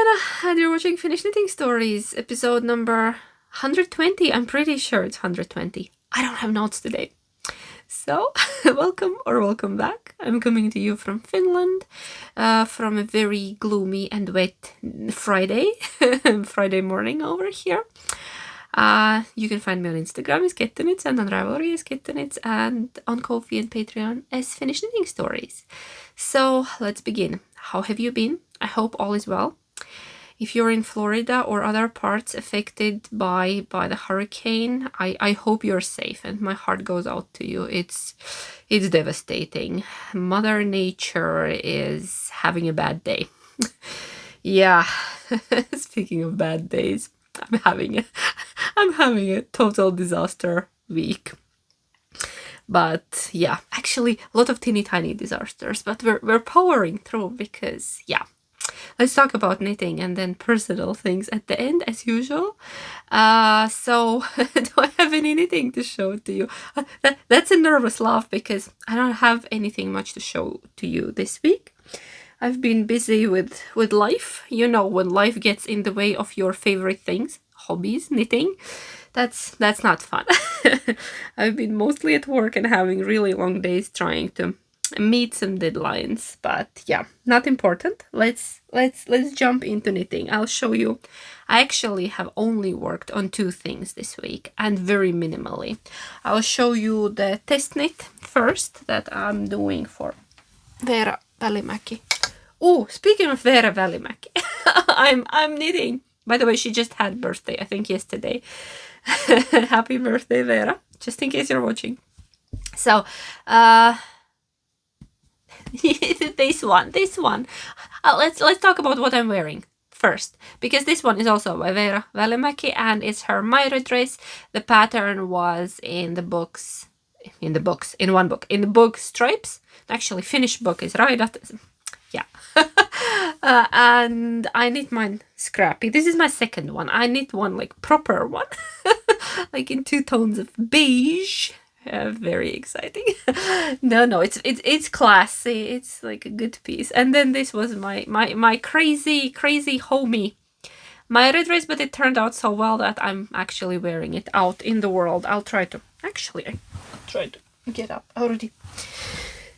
Veera, and you're watching Finnish Knitting Stories, episode number 120. I'm pretty sure it's 120. I don't have notes today. So, welcome back. I'm coming to you from Finland, from a very gloomy and wet Friday, Friday morning over here. You can find me on Instagram as Westknits and on Ravelry as Westknits and on Ko-fi and Patreon as Finnish Knitting Stories. So let's begin. How have you been? I hope all is well. If you're in Florida or other parts affected by the hurricane, I hope you're safe and my heart goes out to you. It's devastating. Mother Nature is having a bad day. Yeah, speaking of bad days, I'm having a total disaster week. But yeah, actually a lot of teeny tiny disasters, but we're powering through because yeah. Let's talk about knitting and then personal things at the end, as usual. So, do I have any knitting to show to you? That's a nervous laugh because I don't have anything much to show to you this week. I've been busy with life. You know, when life gets in the way of your favorite things, hobbies, knitting, that's not fun. I've been mostly at work and having really long days trying to meet some deadlines, but yeah, not important. Let's jump into knitting. I'll show you. I actually have only worked on 2 things this week and very minimally. I'll show you the test knit first that I'm doing for Veera Välimäki. Oh, speaking of Veera Välimäki, I'm knitting. By the way, she just had birthday, I think yesterday. Happy birthday, Veera, just in case you're watching. So, this one. Let's talk about what I'm wearing first, because this one is also by Veera Välimäki and it's her Myra dress. The pattern was in the book Stripes. Actually, Finnish book is Raidat. Yeah. And I knit mine scrappy. This is my second one. I knit one like proper one, like in 2 tones of beige. Very exciting. No, it's classy. It's like a good piece. And then this was my crazy homey Myra dress, but it turned out so well that I'm actually wearing it out in the world. I'll try to get up already.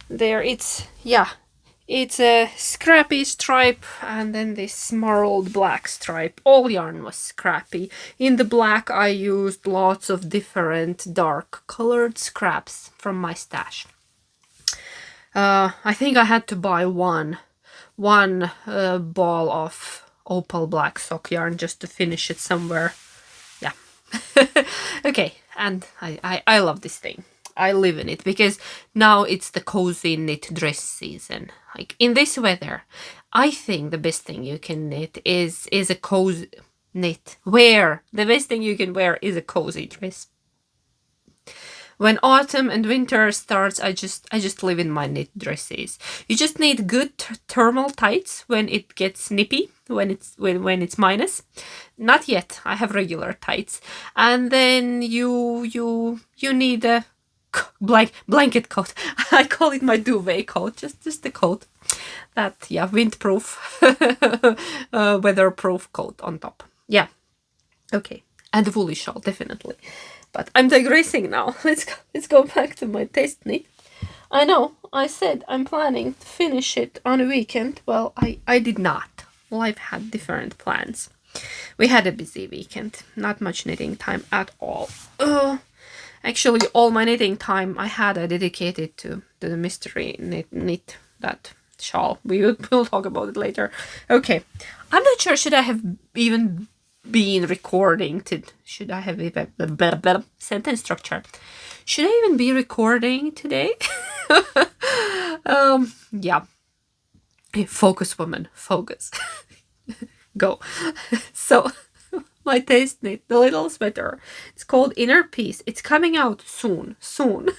There, it's a scrappy stripe and then this marled black stripe. All yarn was scrappy. In the black I used lots of different dark colored scraps from my stash. I think I had to buy one ball of opal black sock yarn just to finish it somewhere. Yeah. Okay, and I love this thing. I live in it because now it's the cozy knit dress season. Like in this weather, I think the best thing you can knit is a cozy knit. The best thing you can wear is a cozy dress. When autumn and winter starts, I just live in my knit dresses. You just need good thermal tights when it gets nippy, when it's minus. Not yet. I have regular tights, and then you need a blanket coat. I call it my duvet coat, just a coat that, yeah, windproof, weatherproof coat on top. Yeah, okay, and a woolly shawl definitely. But I'm digressing now. Let's go back to my test knit. I know I said I'm planning to finish it on a weekend. Well, I did not. Life had different plans. We had a busy weekend. Not much knitting time at all. Actually, all my knitting time I dedicated to the mystery knit that shawl. We'll talk about it later. Okay, I'm not sure. Should I have even been recording? Should I have even sentence structure? Should I even be recording today? Yeah. Focus, woman. Focus. Go. So. My taste knit, the little sweater. It's called Inner Peace. It's coming out soon. Some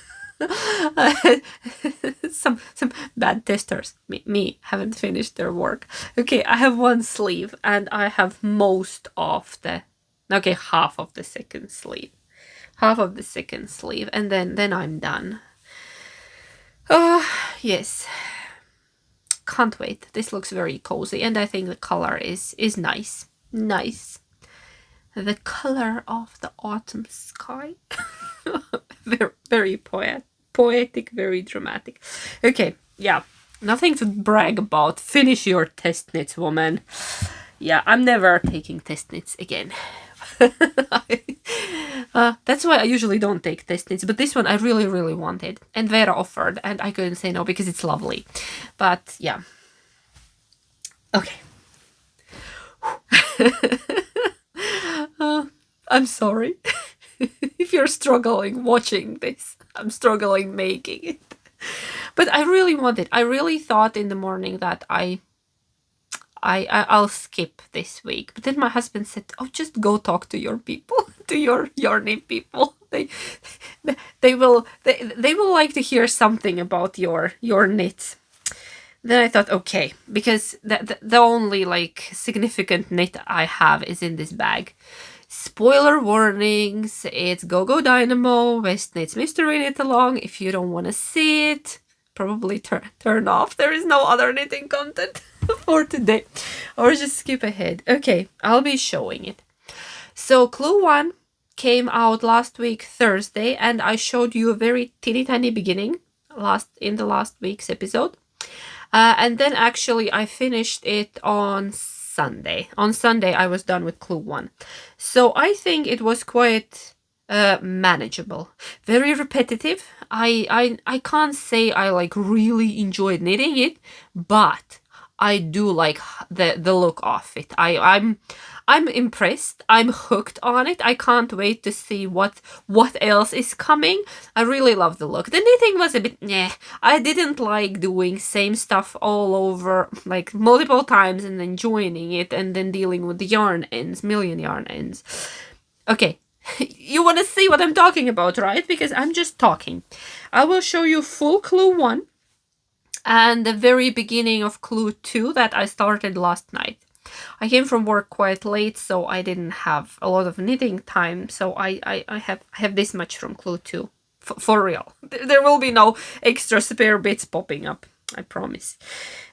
bad testers, me, haven't finished their work. Okay, I have 1 sleeve and I have half of the second sleeve. And then I'm done. Yes. can't wait. This looks very cozy, and I think the color is nice. Nice. The color of the autumn sky. Very, very poetic, very dramatic. Okay, yeah. Nothing to brag about. Finish your test knits, woman. Yeah, I'm never taking test knits again. That's why I usually don't take test knits, but this one I really, really wanted. And Veera offered, and I couldn't say no because it's lovely. But yeah. Okay. I'm sorry if you're struggling watching this. I'm struggling making it. But I really wanted. I really thought in the morning that I'll skip this week. But then my husband said, "Oh, just go talk to your people, to your yarning people. They will like to hear something about your knits." Then I thought, okay, because the only like significant knit I have is in this bag. Spoiler warnings, it's Go Dynamo, Westknits Mystery Knit Along. If you don't want to see it, probably turn off. There is no other knitting content for today. Or just skip ahead. Okay, I'll be showing it. So Clue 1 came out last week Thursday, and I showed you a very teeny tiny beginning in the last week's episode. And then actually I finished it on Sunday. On Sunday I was done with Clue 1. So I think it was quite manageable. Very repetitive. I can't say I like really enjoyed knitting it, but I do like the look of it. I'm impressed. I'm hooked on it. I can't wait to see what else is coming. I really love the look. The knitting was a bit meh. I didn't like doing same stuff all over like multiple times and then joining it and then dealing with the yarn ends, million yarn ends. Okay, you want to see what I'm talking about, right? Because I'm just talking. I will show you full Clue 1 and the very beginning of Clue 2 that I started last night. I came from work quite late, so I didn't have a lot of knitting time, so I have this much from Clue 2. For real. There will be no extra spare bits popping up, I promise.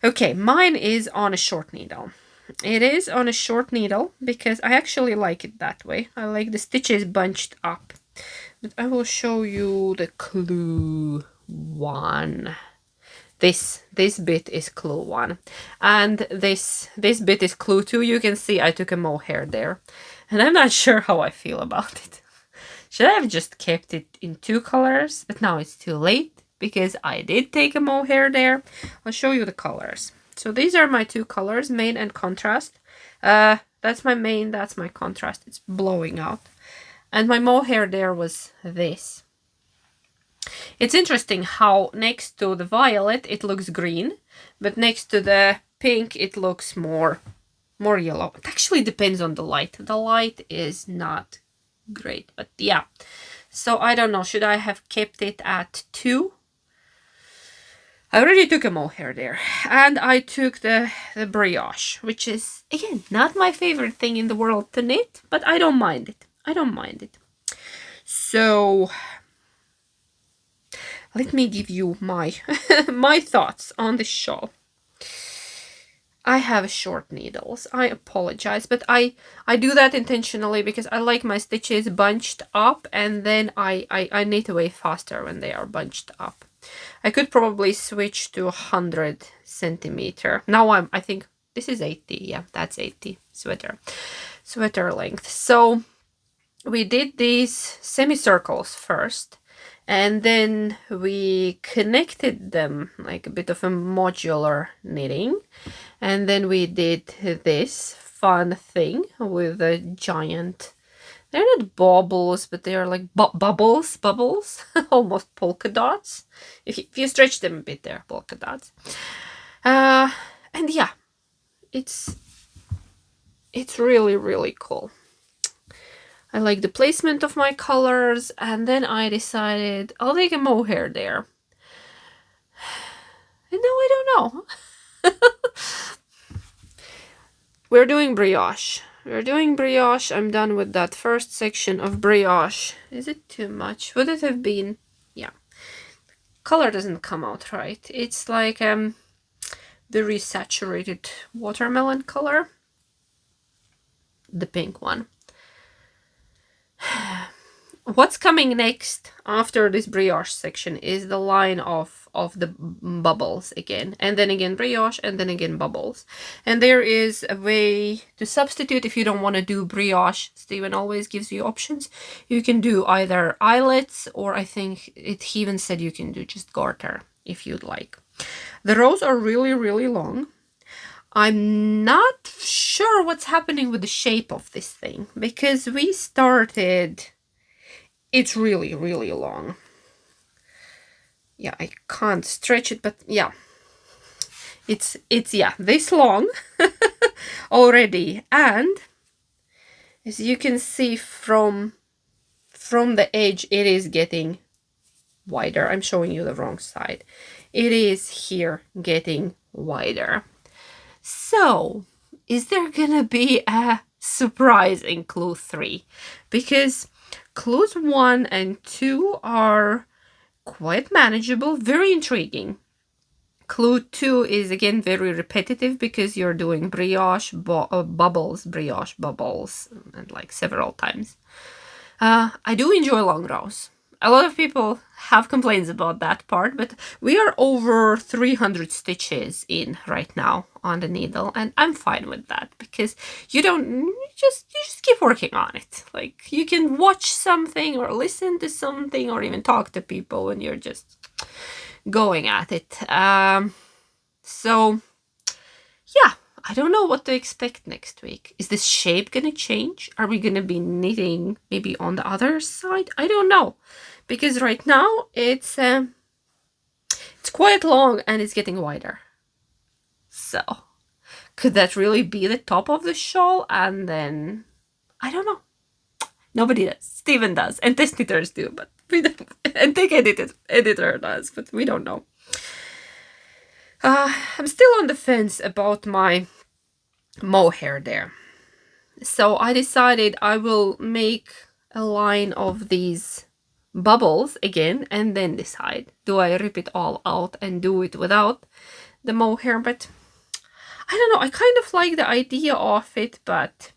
Okay, mine is on a short needle. It is on a short needle because I actually like it that way. I like the stitches bunched up. But I will show you the Clue 1. This bit is Clue 1, and this bit is Clue 2. You can see I took a mohair there, and I'm not sure how I feel about it. Should I have just kept it in 2 colors? But now it's too late because I did take a mohair there. I'll show you the colors. So these are my 2 colors, main and contrast. That's my main, that's my contrast. It's blowing out. And my mohair there was this. It's interesting how next to the violet it looks green, but next to the pink it looks more yellow. It actually depends on the light. The light is not great, but yeah. So I don't know, should I have kept it at 2? I already took a mohair there, and I took the brioche, which is, again, not my favorite thing in the world to knit, but I don't mind it. I don't mind it. So let me give you my my thoughts on this shawl. I have short needles. I apologize, but I do that intentionally because I like my stitches bunched up, and then I knit away faster when they are bunched up. I could probably switch to 100 centimeter. Now I think this is 80. Yeah, that's 80 sweater length. So we did these semicircles first, and then we connected them like a bit of a modular knitting. And then we did this fun thing with a giant, they're not baubles, but they are like bubbles, almost polka dots. If you stretch them a bit, they're polka dots. And yeah, it's really, really cool. I like the placement of my colors, and then I decided I'll take a mohair there. And now I don't know. We're doing brioche. I'm done with that first section of brioche. Is it too much? Would it have been? Yeah. Color doesn't come out right. It's like very saturated watermelon color, the pink one. What's coming next after this brioche section is the line of the bubbles again, and then again brioche, and then again bubbles. And there is a way to substitute if you don't want to do brioche. Steven always gives you options. You can do either eyelets, or I think he even said you can do just garter if you'd like. The rows are really, really long. I'm not sure what's happening with the shape of this thing, because we started... It's really, really long. Yeah, I can't stretch it, but yeah. It's yeah, this long already. And as you can see from the edge, it is getting wider. I'm showing you the wrong side. It is here getting wider. So, is there gonna be a surprise in clue 3? Because clues 1 and 2 are quite manageable, very intriguing. Clue 2 is again very repetitive because you're doing brioche, bubbles, brioche, bubbles, and like several times. I do enjoy long rows. A lot of people have complaints about that part, but we are over 300 stitches in right now on the needle, and I'm fine with that because you just keep working on it. Like, you can watch something or listen to something or even talk to people when you're just going at it. So yeah, I don't know what to expect next week. Is this shape gonna change? Are we gonna be knitting maybe on the other side? I don't know, because right now it's quite long and it's getting wider. So could that really be the top of the shawl? And then I don't know. Nobody does. Steven does, and test knitters do, but we don't. And Tech editor does, but we don't know. I'm still on the fence about my mohair there. So I decided I will make a line of these bubbles again and then decide, do I rip it all out and do it without the mohair? But I don't know, I kind of like the idea of it, but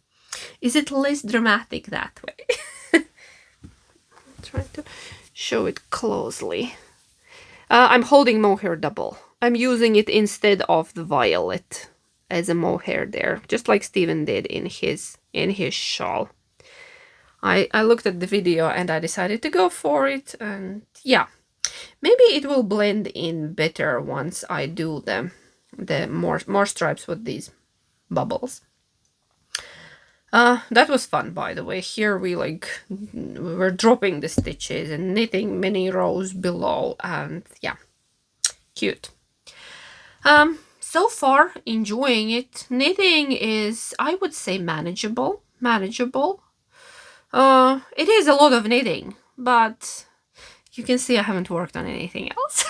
is it less dramatic that way? Try to show it closely. I'm holding mohair double. I'm using it instead of the violet as a mohair there, just like Steven did in his shawl. I looked at the video and I decided to go for it, and yeah, maybe it will blend in better once I do the more stripes with these bubbles. That was fun, by the way. Here we're dropping the stitches and knitting many rows below, and yeah, cute. So far, enjoying it. Knitting is, I would say, manageable. It is a lot of knitting, but you can see I haven't worked on anything else.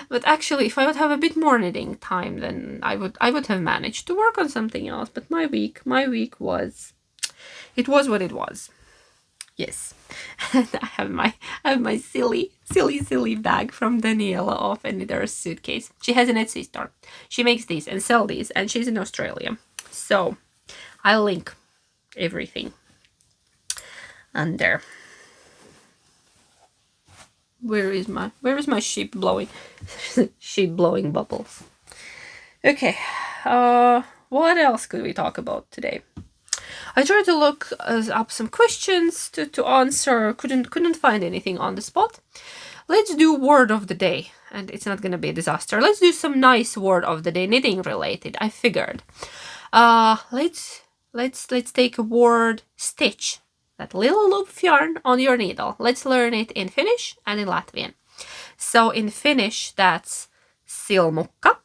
But actually, if I would have a bit more knitting time, then I would have managed to work on something else. But my week was, it was what it was. Yes. And I have my silly bag from Daniela of a knitter's suitcase. She has an Etsy store. She makes these and sells these, and she's in Australia. So I'll link everything under. Where is my sheep blowing? Sheep blowing bubbles. Okay. What else could we talk about today? I tried to look up some questions to answer. Couldn't find anything on the spot. Let's do word of the day, and it's not gonna be a disaster. Let's do some nice word of the day, knitting related. I figured. Let's take a word stitch. That little loop of yarn on your needle. Let's learn it in Finnish and in Latvian. So in Finnish, that's silmukka.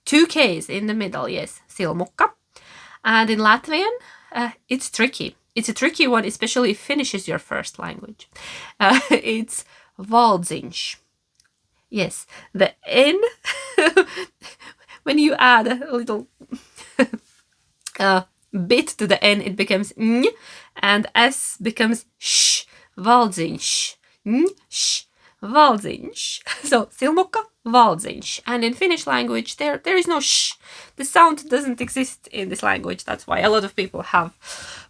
2 K's in the middle, yes, silmukka. And in Latvian, it's tricky. It's a tricky one, especially if Finnish is your first language. It's valdziņš. Yes, the N, when you add a little bit to the N, it becomes N, and S becomes sh, valdziņš, sh, valzinch. So silmukka, valzinch. And in Finnish language, there is no sh. The sound doesn't exist in this language. That's why a lot of people have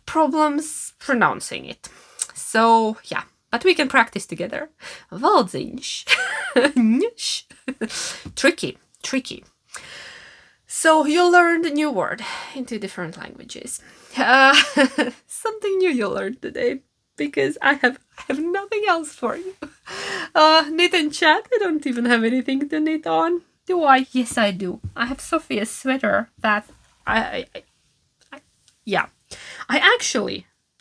problems pronouncing it. So yeah, but we can practice together. Valzinch. Tricky. So you learned a new word in 2 different languages. Something new you learned today, because I have nothing else for you. Knit and chat. I don't even have anything to knit on. Do I? Yes, I do. I have Sophia's sweater that yeah. I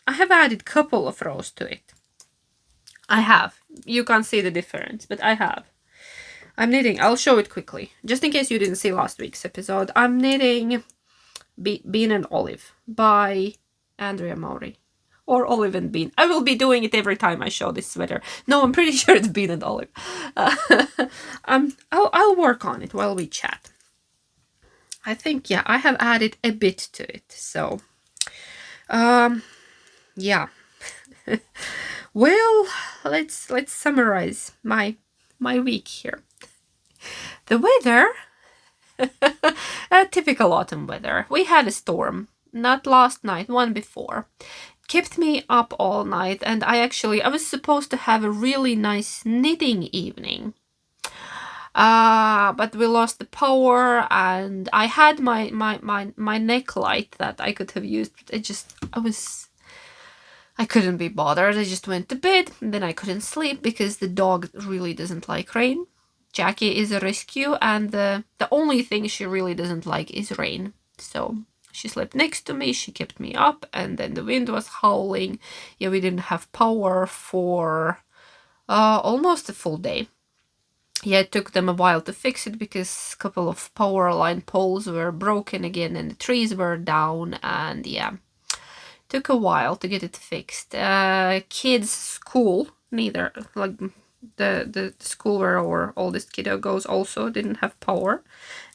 have added a couple of rows to it. I have. You can't see the difference, but I have. I'm knitting. I'll show it quickly, just in case you didn't see last week's episode. I'm knitting Bean and Olive by Andrea Maury. Or Olive and Bean. I will be doing it every time I show this sweater. No, I'm pretty sure it's Bean and Olive. I'll work on it while we chat. I think, yeah, I have added a bit to it. So, yeah. Well, let's summarize my week here. The weather, a typical autumn weather. We had a storm, not last night, one before. Kept me up all night, and I was supposed to have a really nice knitting evening. But we lost the power, and I had my neck light that I could have used, but I couldn't be bothered. I just went to bed, and then I couldn't sleep because the dog really doesn't like rain. Jackie is a rescue, and the only thing she really doesn't like is rain. So she slept next to me, she kept me up, and then the wind was howling. Yeah, we didn't have power for almost a full day. Yeah, it took them a while to fix it because a couple of power line poles were broken again and the trees were down, and yeah, took a while to get it fixed. Kids' school, neither, like the school where our oldest kiddo goes, also didn't have power,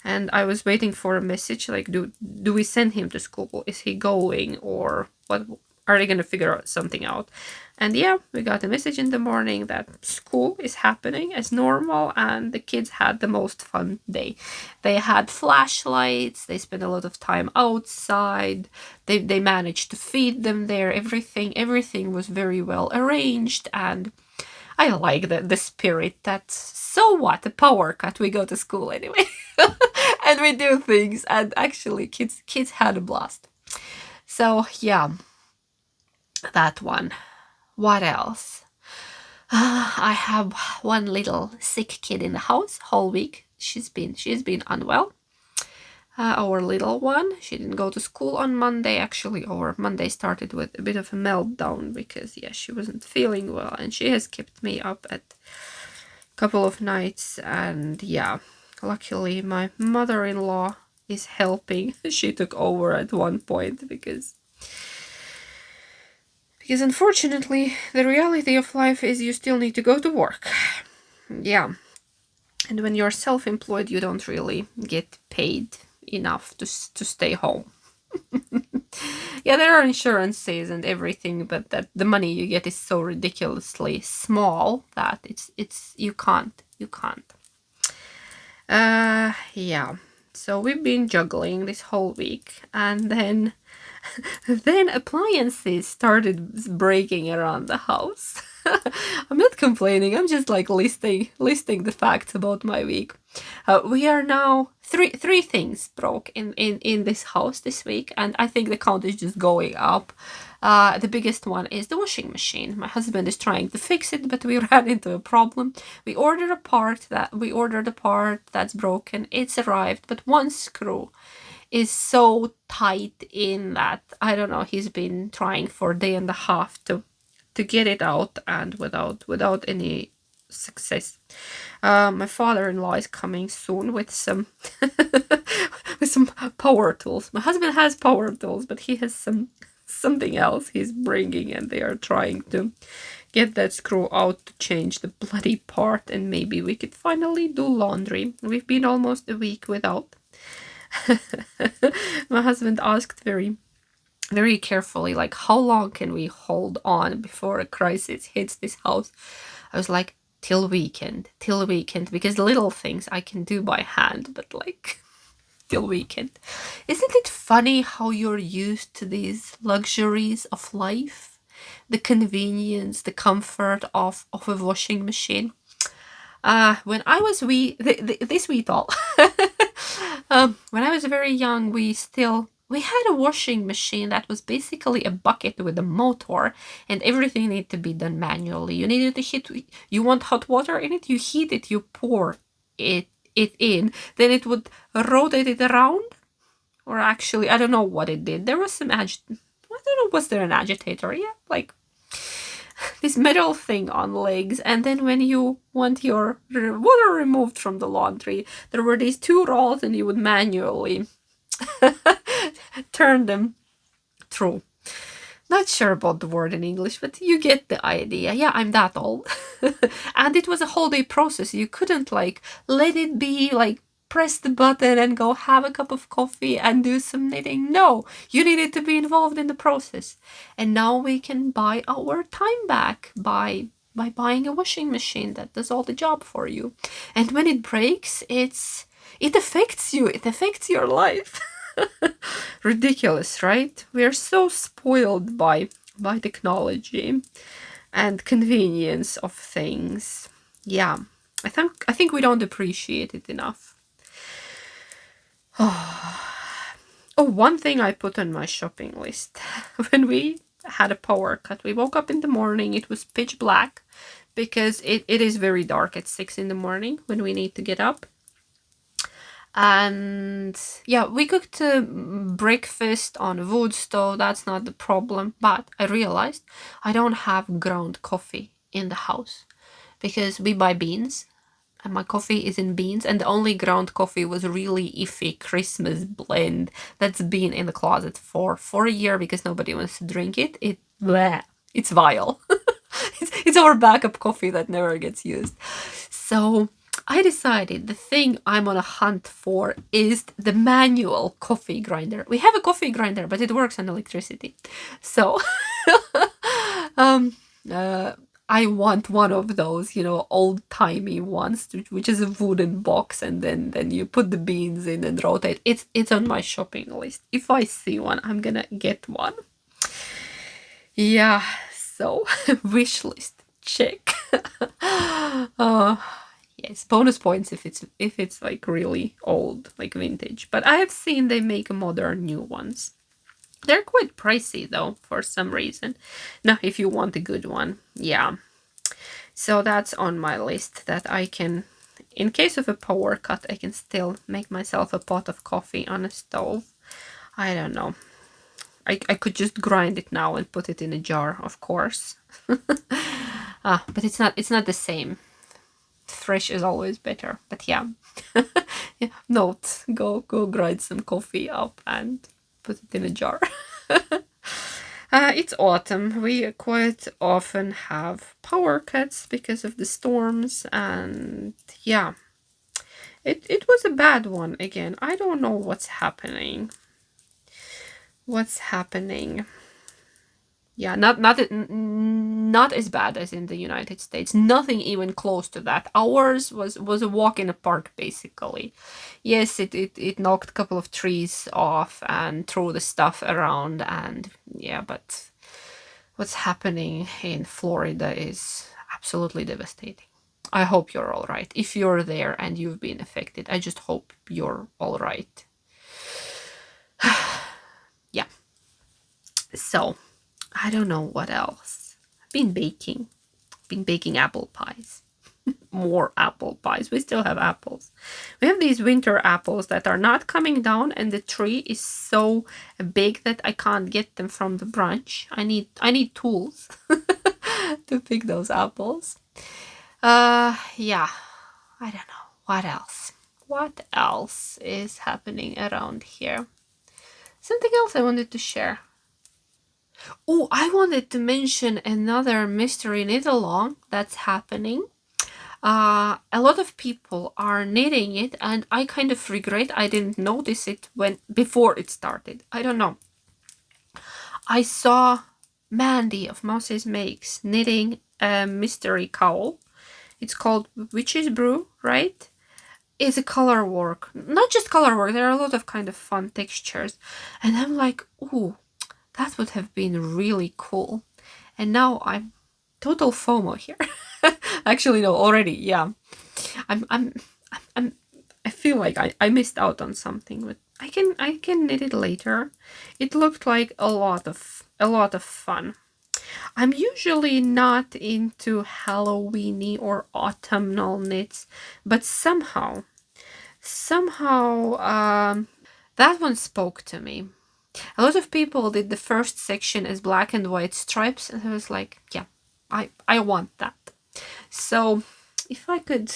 and I was waiting for a message like, do we send him to school? Is he going, or what? Are they gonna figure something out? And yeah, we got a message in the morning that school is happening as normal, and the kids had the most fun day. They had flashlights, they spent a lot of time outside, they managed to feed them there, everything was very well arranged, and I like the spirit that, so what, a power cut, we go to school anyway. And we do things, and actually kids had a blast. So yeah, that one. What else? I have one little sick kid in the house whole week. She's been unwell. Our little one, she didn't go to school on Monday. Actually, our Monday started with a bit of a meltdown because, yeah, she wasn't feeling well, and she has kept me up at a couple of nights. And yeah, luckily my mother-in-law is helping. She took over at one point because unfortunately the reality of life is you still need to go to work. Yeah, and when you're self-employed, you don't really get paid enough to stay home. Yeah, there are insurances and everything, but that the money you get is so ridiculously small that it's you can't. Yeah, so we've been juggling this whole week, and then appliances started breaking around the house. I'm not complaining, I'm just like listing the facts about my week. We are now three things broke in this house this week, and I think the count is just going up. The biggest one is the washing machine. My husband is trying to fix it, but we ran into a problem. We ordered a part that's broken. It's arrived, but one screw is so tight in that, I don't know, he's been trying for a day and a half to get it out, and without any success. My father-in-law is coming soon with some with some power tools. My husband has power tools, but he has something else he's bringing, and they are trying to get that screw out to change the bloody part, and maybe we could finally do laundry. We've been almost a week without. My husband asked very very carefully, like, how long can we hold on before a crisis hits this house? I was like, till weekend, because little things I can do by hand, but like till weekend. Isn't it funny how you're used to these luxuries of life? The convenience, the comfort of a washing machine. When I was this wee doll, when I was very young, we had a washing machine that was basically a bucket with a motor, and everything needed to be done manually. You needed to you want hot water in it, you heat it, you pour it in, then it would rotate it around, or actually, I don't know what it did. There was some I don't know, was there an agitator? Yeah, like this metal thing on legs, and then when you want your water removed from the laundry, there were these two rolls, and you would manually turn them through. Not sure about the word in English, but you get the idea. Yeah, I'm that old. And it was a whole day process. You couldn't like let it be like press the button and go have a cup of coffee and do some knitting. No, you needed to be involved in the process. And now we can buy our time back by buying a washing machine that does all the job for you. And when it breaks, it affects you. It affects your life. Ridiculous, right? We are so spoiled by technology and convenience of things. Yeah, I think we don't appreciate it enough. Oh, one thing I put on my shopping list. When we had a power cut, we woke up in the morning, it was pitch black, because it is very dark at 6 in the morning when we need to get up. And yeah, we cooked breakfast on a wood stove. That's not the problem. But I realized I don't have ground coffee in the house, because we buy beans and my coffee is in beans, and the only ground coffee was really iffy Christmas blend that's been in the closet for a year because nobody wants to drink it. It's vile. It's our backup coffee that never gets used. So I decided the thing I'm on a hunt for is the manual coffee grinder. We have a coffee grinder, but it works on electricity. So I want one of those, old-timey ones, which is a wooden box, and then you put the beans in and rotate. It's on my shopping list. If I see one, I'm gonna get one. Yeah, so wish list check. Yes, bonus points if it's like really old, like vintage. But I have seen they make modern new ones. They're quite pricey though, for some reason. Now, if you want a good one, yeah. So that's on my list, that I can, in case of a power cut, I can still make myself a pot of coffee on a stove. I don't know. I could just grind it now and put it in a jar, of course. But it's not the same. Fresh is always better. But yeah. Yeah, note, go grind some coffee up and put it in a jar. It's autumn. We quite often have power cuts because of the storms, and yeah, it was a bad one again. I don't know what's happening. Yeah, not as bad as in the United States. Nothing even close to that. Ours was a walk in a park, basically. Yes, it knocked a couple of trees off and threw the stuff around, and yeah, but what's happening in Florida is absolutely devastating. I hope you're all right. If you're there and you've been affected, I just hope you're all right. Yeah. So, I don't know what else. I've been baking apple pies. More apple pies. We still have apples. We have these winter apples that are not coming down, and the tree is so big that I can't get them from the branch. I need tools to pick those apples. Yeah. I don't know. What else? What else is happening around here? Something else I wanted to share. Oh, I wanted to mention another mystery knit along that's happening. A lot of people are knitting it, and I kind of regret I didn't notice it before it started. I don't know. I saw Mandy of Moses Makes knitting a mystery cowl. It's called Witch's Brew, right? Is a color work. Not just color work, there are a lot of kind of fun textures. And I'm like, ooh, that would have been really cool. And now I'm total FOMO here. Actually, no, already, yeah. I'm I feel like I missed out on something, but I can knit it later. It looked like a lot of fun. I'm usually not into Halloweeny or autumnal knits, but somehow that one spoke to me. A lot of people did the first section as black and white stripes, and I was like, yeah, I want that. So if I could,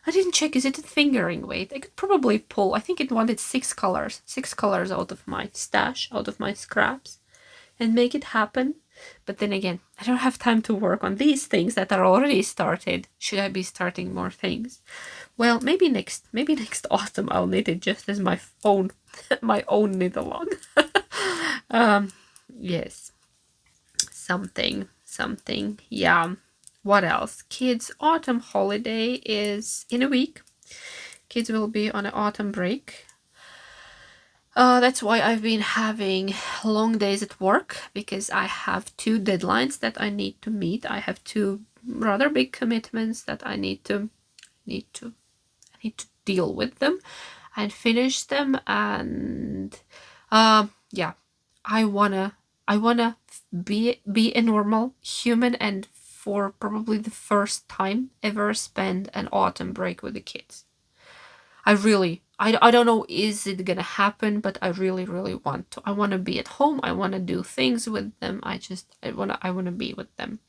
I didn't check, is it a fingering weight? I could probably pull, I think it wanted 6 colors out of my stash, out of my scraps, and make it happen. But then again, I don't have time to work on these things that are already started. Should I be starting more things? Well, maybe next autumn I'll knit it just as my own my own knit along. Yes, something. Yeah. What else? Kids' autumn holiday is in a week. Kids will be on an autumn break. That's why I've been having long days at work, because I have 2 deadlines that I need to meet. I have 2 rather big commitments that I need to deal with them and finish them. And yeah, I wanna be a normal human, and for probably the first time ever spend an autumn break with the kids. I don't know, is it gonna happen, but I really want to. I want to be at home. I want to do things with them. I want to be with them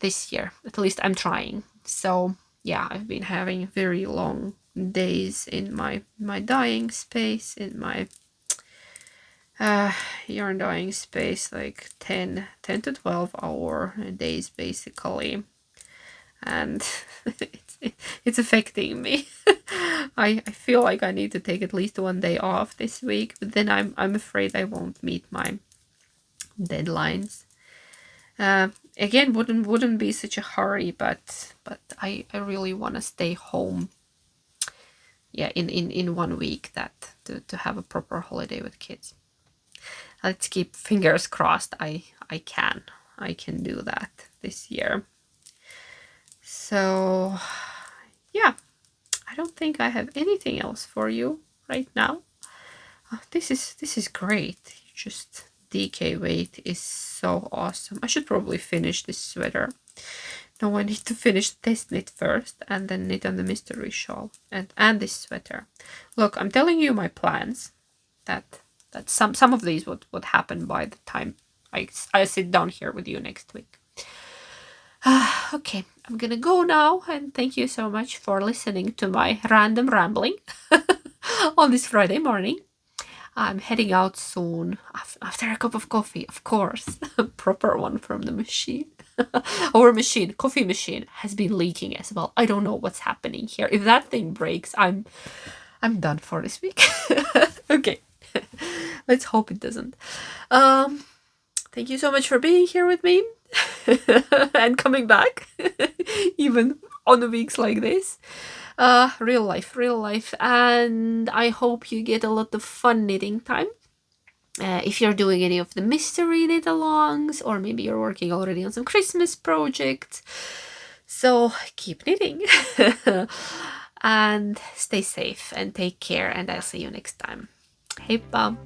this year. At least I'm trying. So yeah, I've been having very long days in my dyeing space, in my yarn dyeing space, like 10 to 12 hour days basically. And it's affecting me. I feel like I need to take at least 1 day off this week, but then I'm afraid I won't meet my deadlines. Again, wouldn't be such a hurry, but I really want to stay home. Yeah, in 1 week, that to have a proper holiday with kids. Let's keep fingers crossed. I can do that this year. So yeah, I don't think I have anything else for you right now. This is great. Just DK weight is so awesome. I should probably finish this sweater. No, I need to finish the test knit first, and then knit on the mystery shawl and this sweater. Look, I'm telling you my plans. That some of these would happen by the time I sit down here with you next week. Okay, I'm gonna go now, and thank you so much for listening to my random rambling on this Friday morning. I'm heading out soon after a cup of coffee, of course, a proper one from the machine. Our coffee machine, has been leaking as well. I don't know what's happening here. If that thing breaks, I'm done for this week. Okay, let's hope it doesn't. Thank you so much for being here with me and coming back, even on the weeks like this. Real life, and I hope you get a lot of fun knitting time. If you're doing any of the mystery knit alongs, or maybe you're working already on some Christmas projects, so keep knitting and stay safe and take care, and I'll see you next time. Heippa!